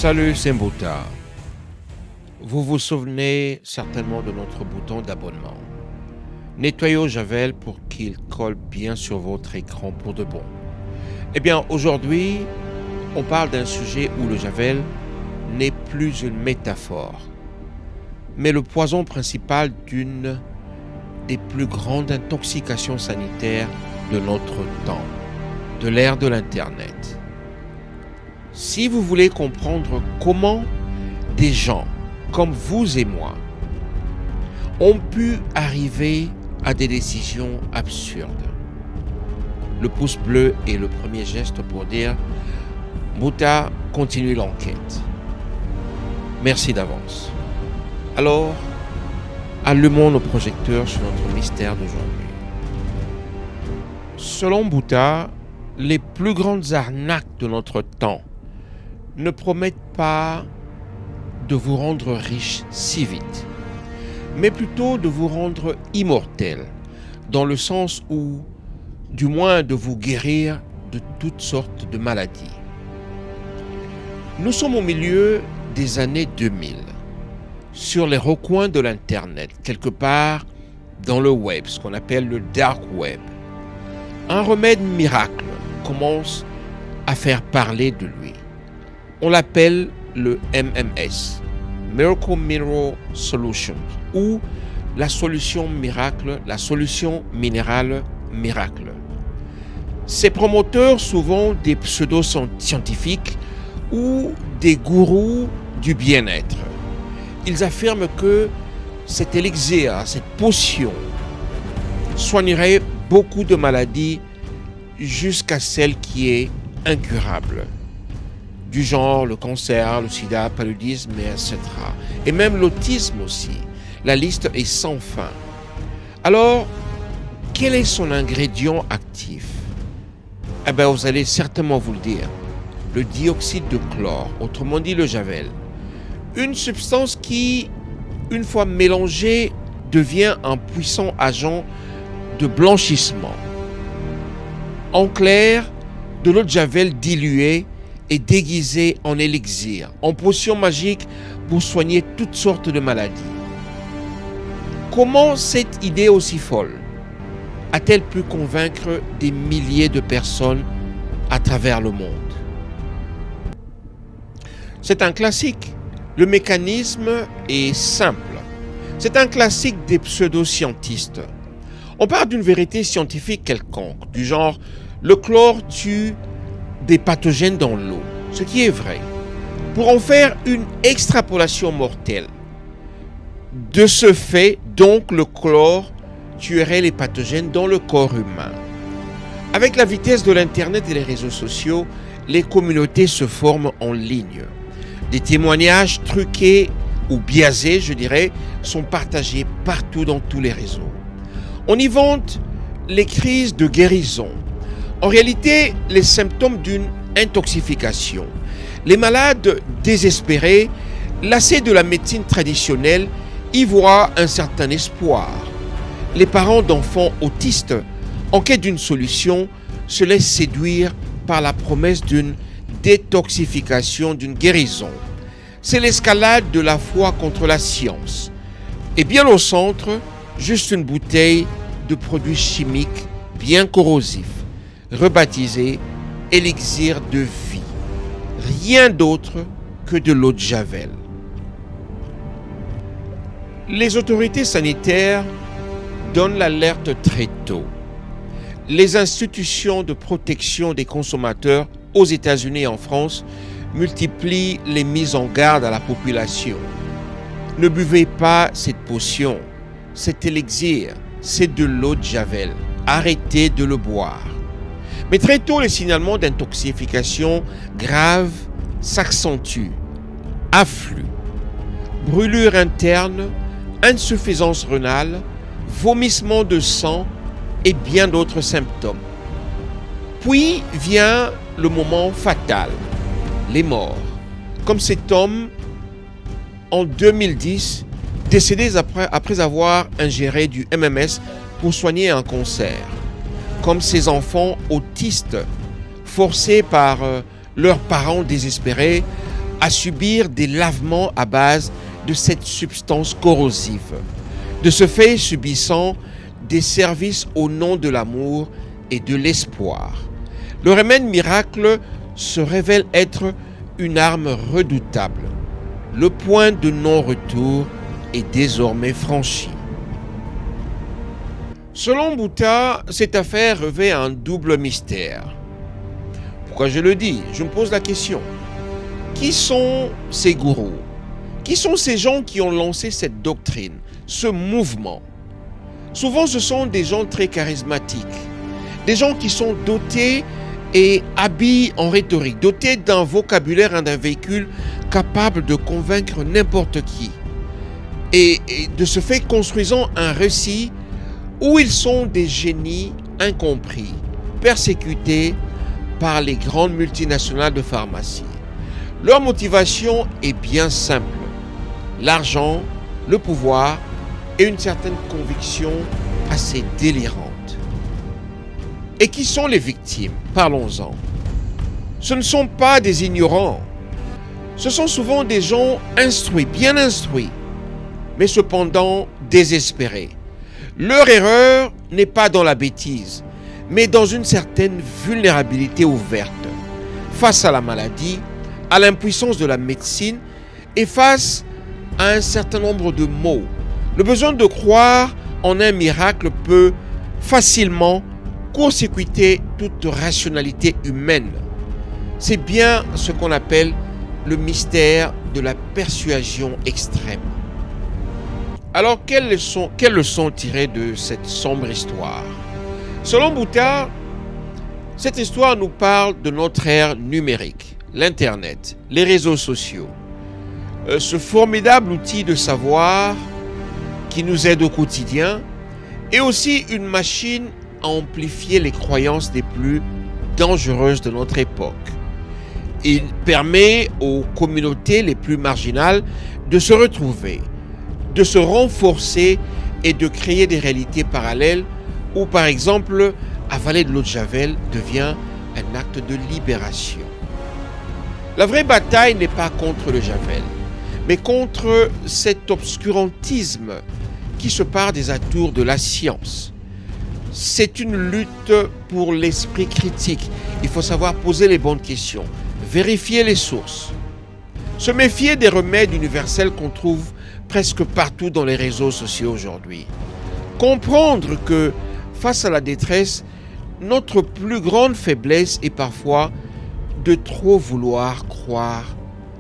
Salut, c'est Mbouta. Vous vous souvenez certainement de notre bouton d'abonnement. Nettoyez au javel pour qu'il colle bien sur votre écran pour de bon. Eh bien, aujourd'hui, on parle d'un sujet où le javel n'est plus une métaphore, mais le poison principal d'une des plus grandes intoxications sanitaires de notre temps, de l'ère de l'Internet. Si vous voulez comprendre comment des gens comme vous et moi ont pu arriver à des décisions absurdes, le pouce bleu est le premier geste pour dire « Mbouta, continue l'enquête ». Merci d'avance. Alors, allumons nos projecteurs sur notre mystère d'aujourd'hui. Selon Mbouta, les plus grandes arnaques de notre temps ne promettent pas de vous rendre riche si vite, mais plutôt de vous rendre immortel, dans le sens où, du moins, de vous guérir de toutes sortes de maladies. Nous sommes au milieu des années 2000, sur les recoins de l'Internet, quelque part dans le web, ce qu'on appelle le dark web. Un remède miracle commence à faire parler de lui. On l'appelle le MMS, Miracle Mineral Solution, ou la solution miracle, la solution minérale miracle. Ces promoteurs, souvent des pseudo-scientifiques ou des gourous du bien-être, ils affirment que cet élixir, cette potion, soignerait beaucoup de maladies jusqu'à celle qui est incurable. Du genre le cancer, le sida, le paludisme, etc. Et même l'autisme aussi. La liste est sans fin. Alors, quel est son ingrédient actif? Eh bien, vous allez certainement vous le dire. Le dioxyde de chlore, autrement dit le javel. Une substance qui, une fois mélangée, devient un puissant agent de blanchissement. En clair, de l'eau de javel diluée et déguisée en élixir, en potion magique pour soigner toutes sortes de maladies. Comment cette idée aussi folle a-t-elle pu convaincre des milliers de personnes à travers le monde? C'est un classique. Le mécanisme est simple. C'est un classique des pseudo-scientistes. On parle d'une vérité scientifique quelconque, du genre le chlore tue des pathogènes dans l'eau, ce qui est vrai, pour en faire une extrapolation mortelle. De ce fait, donc, le chlore tuerait les pathogènes dans le corps humain. Avec la vitesse de l'Internet et les réseaux sociaux, les communautés se forment en ligne. Des témoignages truqués ou biaisés, je dirais, sont partagés partout dans tous les réseaux. On y vante les crises de guérison. En réalité, les symptômes d'une intoxication. Les malades désespérés, lassés de la médecine traditionnelle, y voient un certain espoir. Les parents d'enfants autistes, en quête d'une solution, se laissent séduire par la promesse d'une détoxification, d'une guérison. C'est l'escalade de la foi contre la science. Et bien au centre, juste une bouteille de produits chimiques bien corrosifs, rebaptisé élixir de vie. Rien d'autre que de l'eau de javel. Les autorités sanitaires donnent l'alerte très tôt. Les institutions de protection des consommateurs aux États-Unis et en France multiplient les mises en garde à la population. Ne buvez pas cette potion, cet élixir, c'est de l'eau de javel. Arrêtez de le boire. Mais très tôt, les signalements d'intoxication grave s'accentuent. Afflux, brûlure interne, insuffisance rénale, vomissement de sang et bien d'autres symptômes. Puis vient le moment fatal, les morts. Comme cet homme, en 2010, décédé après avoir ingéré du MMS pour soigner un cancer. Comme ces enfants autistes, forcés par leurs parents désespérés à subir des lavements à base de cette substance corrosive, de ce fait subissant des services au nom de l'amour et de l'espoir. Le remède miracle se révèle être une arme redoutable. Le point de non-retour est désormais franchi. Selon Bouddha, cette affaire revêt un double mystère. Pourquoi je le dis? Je me pose la question. Qui sont ces gourous? Qui sont ces gens qui ont lancé cette doctrine, ce mouvement? Souvent, ce sont des gens très charismatiques, des gens qui sont dotés et habiles en rhétorique, dotés d'un vocabulaire et d'un véhicule capable de convaincre n'importe qui. Et de ce fait, construisant un récit où ils sont des génies incompris, persécutés par les grandes multinationales de pharmacie. Leur motivation est bien simple. L'argent, le pouvoir et une certaine conviction assez délirante. Et qui sont les victimes? Parlons-en. Ce ne sont pas des ignorants. Ce sont souvent des gens instruits, bien instruits, mais cependant désespérés. Leur erreur n'est pas dans la bêtise, mais dans une certaine vulnérabilité ouverte face à la maladie, à l'impuissance de la médecine et face à un certain nombre de maux. Le besoin de croire en un miracle peut facilement court-circuiter toute rationalité humaine. C'est bien ce qu'on appelle le mystère de la persuasion extrême. Alors, quelles leçons tirer de cette sombre histoire? Selon Bouddha, cette histoire nous parle de notre ère numérique, l'Internet, les réseaux sociaux. Ce formidable outil de savoir qui nous aide au quotidien est aussi une machine à amplifier les croyances les plus dangereuses de notre époque. Il permet aux communautés les plus marginales de se retrouver, de se renforcer et de créer des réalités parallèles où, par exemple, avaler de l'eau de Javel devient un acte de libération. La vraie bataille n'est pas contre le Javel, mais contre cet obscurantisme qui se part des atours de la science. C'est une lutte pour l'esprit critique. Il faut savoir poser les bonnes questions, vérifier les sources, se méfier des remèdes universels qu'on trouve presque partout dans les réseaux sociaux aujourd'hui. Comprendre que face à la détresse, notre plus grande faiblesse est parfois de trop vouloir croire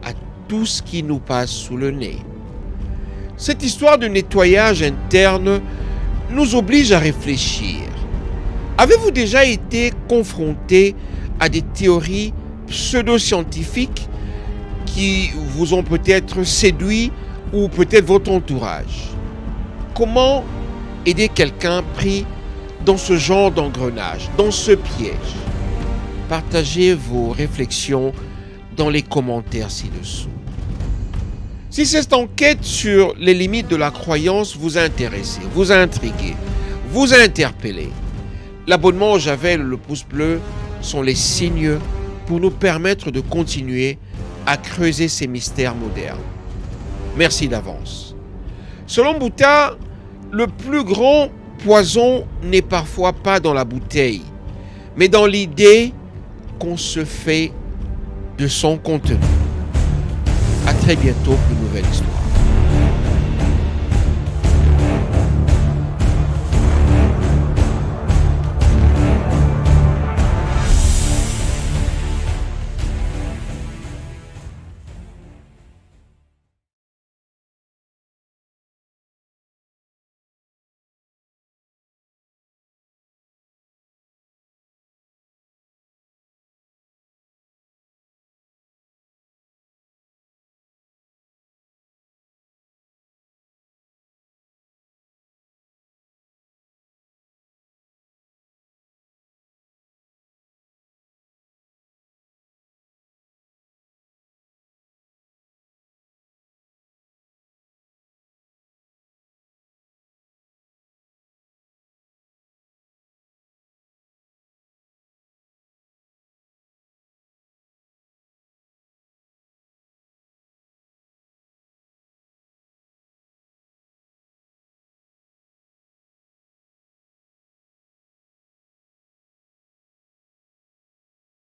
à tout ce qui nous passe sous le nez. Cette histoire de nettoyage interne nous oblige à réfléchir. Avez-vous déjà été confronté à des théories pseudo-scientifiques qui vous ont peut-être séduit ou peut-être votre entourage? Comment aider quelqu'un pris dans ce genre d'engrenage, dans ce piège? Partagez vos réflexions dans les commentaires ci-dessous. Si cette enquête sur les limites de la croyance vous a intéressé, vous a intrigué, vous a interpellé, l'abonnement au Javel et le pouce bleu sont les signes pour nous permettre de continuer à creuser ces mystères modernes. Merci d'avance. Selon Bouddha, le plus grand poison n'est parfois pas dans la bouteille, mais dans l'idée qu'on se fait de son contenu. À très bientôt pour une nouvelle histoire.